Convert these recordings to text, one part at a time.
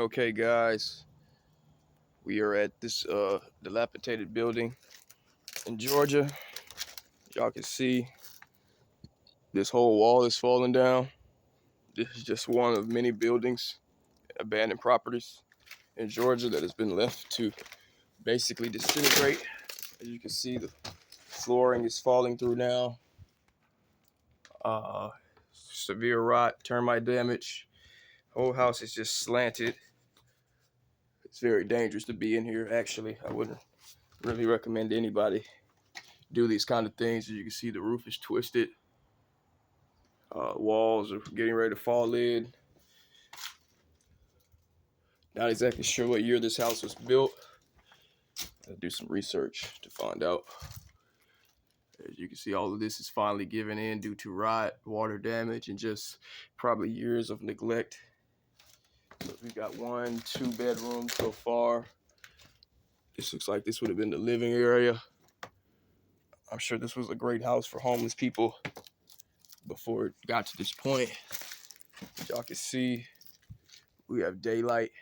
Okay, guys, we are at this dilapidated building in Georgia. Y'all can see this whole wall is falling down. This is just one of many buildings, abandoned properties in Georgia that has been left to basically disintegrate. As you can see, the flooring is falling through now. Severe rot, termite damage. Whole house is just slanted. It's very dangerous to be in here, actually. I wouldn't really recommend anybody do these kind of things. As you can see, the roof is twisted. Walls are getting ready to fall in. Not exactly sure what year this house was built. I'll do some research to find out. As you can see, all of this is finally giving in due to rot, water damage, and just probably years of neglect. So we got 1-2 bedrooms so far. This looks like this would have been the living area. I'm sure this was a great house for homeless people before it got to this point. Y'all can see we have daylight.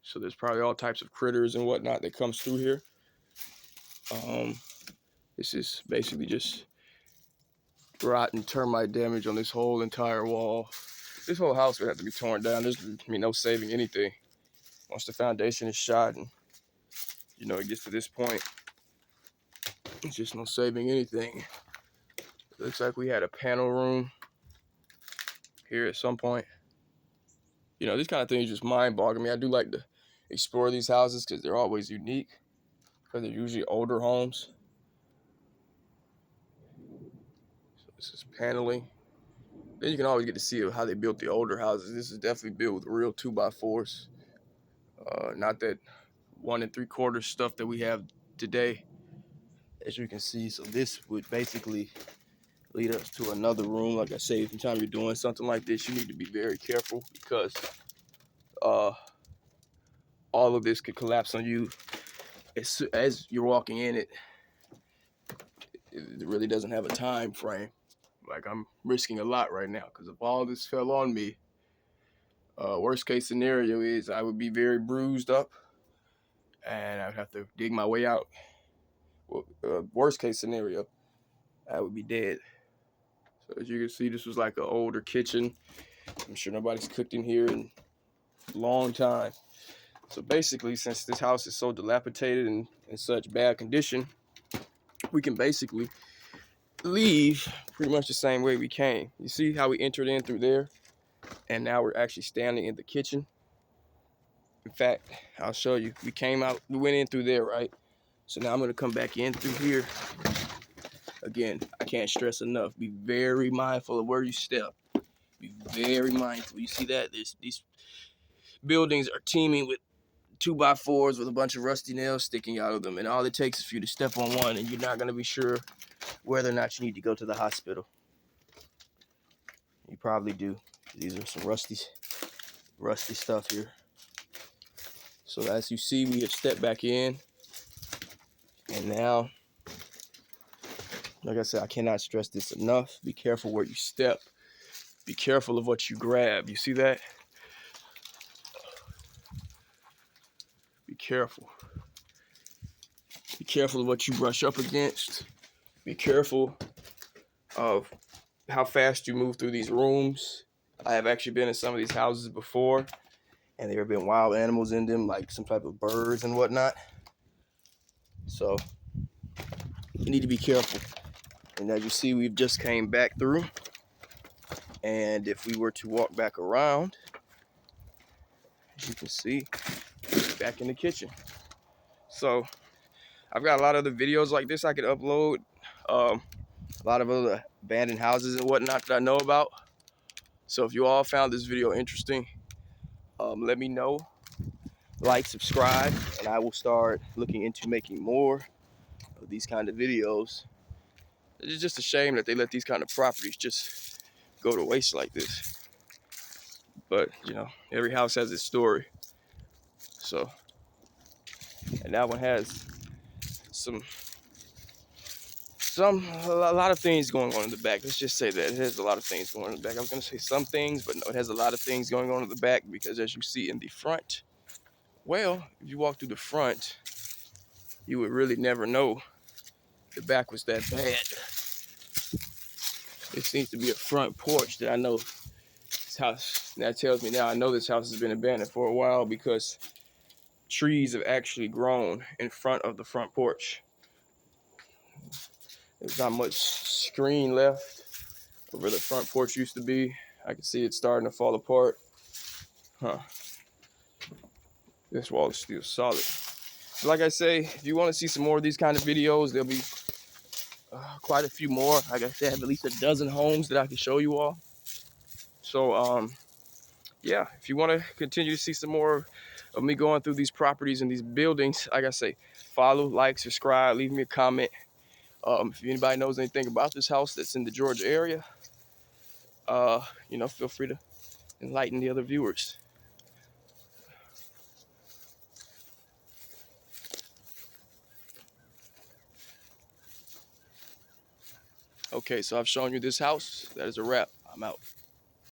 So there's probably all types of critters and whatnot that comes through here. This is basically just rotten termite damage on this whole entire wall. This whole house would have to be torn down. There's no saving anything. Once the foundation is shot and it gets to this point, there's just no saving anything. It looks like we had a panel room here at some point. These kind of things just mind-boggling me. I do like to explore these houses because they're always unique, because they're usually older homes. So this is paneling. Then you can always get to see how they built the older houses. This is definitely built with real 2x4s. Not that 1 3/4 stuff that we have today, as you can see. So this would basically lead us to another room. Like I say, anytime you're doing something like this, you need to be very careful, because all of this could collapse on you as you're walking in it. It really doesn't have a time frame. Like, I'm risking a lot right now, because if all this fell on me, worst case scenario is I would be very bruised up and I'd have to dig my way out. Worst case scenario, I would be dead. So as you can see, this was like an older kitchen. I'm sure nobody's cooked in here in a long time. So basically, since this house is so dilapidated and in such bad condition, we can basically leave pretty much the same way we came. You see how we entered in through there, and now we're actually standing in the kitchen. In fact, I'll show you. We went in through there, right? So now I'm gonna come back in through here. Again, I can't stress enough, be very mindful of where you step. Be very mindful. You see that? These buildings are teeming with 2x4s with a bunch of rusty nails sticking out of them, and all it takes is for you to step on one, and you're not gonna be sure whether or not you need to go to the hospital. You probably do. These are some rusty stuff here. So as you see, we have stepped back in, and now, like I said, I cannot stress this enough. Be careful where you step. Be careful of what you grab. You see that? Be careful. Be careful of what you brush up against. Be careful of how fast you move through these rooms. I have actually been in some of these houses before, and there have been wild animals in them, like some type of birds and whatnot. So you need to be careful. And as you see, we've just came back through, and if we were to walk back around, as you can see, we're back in the kitchen. So I've got a lot of other videos like this I could upload, a lot of other abandoned houses and whatnot that I know about. So if you all found this video interesting, let me know. Like, subscribe, and I will start looking into making more of these kind of videos. It's just a shame that they let these kind of properties just go to waste like this. But every house has its story. So, and that one has some a lot of things going on in the back. Let's just say that it has a lot of things going on in the back. I was going to say some things, but no, it has a lot of things going on in the back because as you see in the front, well, if you walk through the front, you would really never know the back was that bad. It seems to be a front porch that I know this house, that tells me now I know this house has been abandoned for a while because trees have actually grown in front of the front porch. There's not much screen left where the front porch used to be. I can see it starting to fall apart. This wall is still solid. So like I say, if you want to see some more of these kind of videos, there'll be quite a few more. Like I said, I have at least a dozen homes that I can show you all. So yeah, if you want to continue to see some more of me going through these properties and these buildings, like I say, follow, like, subscribe, leave me a comment. If anybody knows anything about this house that's in the Georgia area, feel free to enlighten the other viewers. Okay, so I've shown you this house. That is a wrap. I'm out.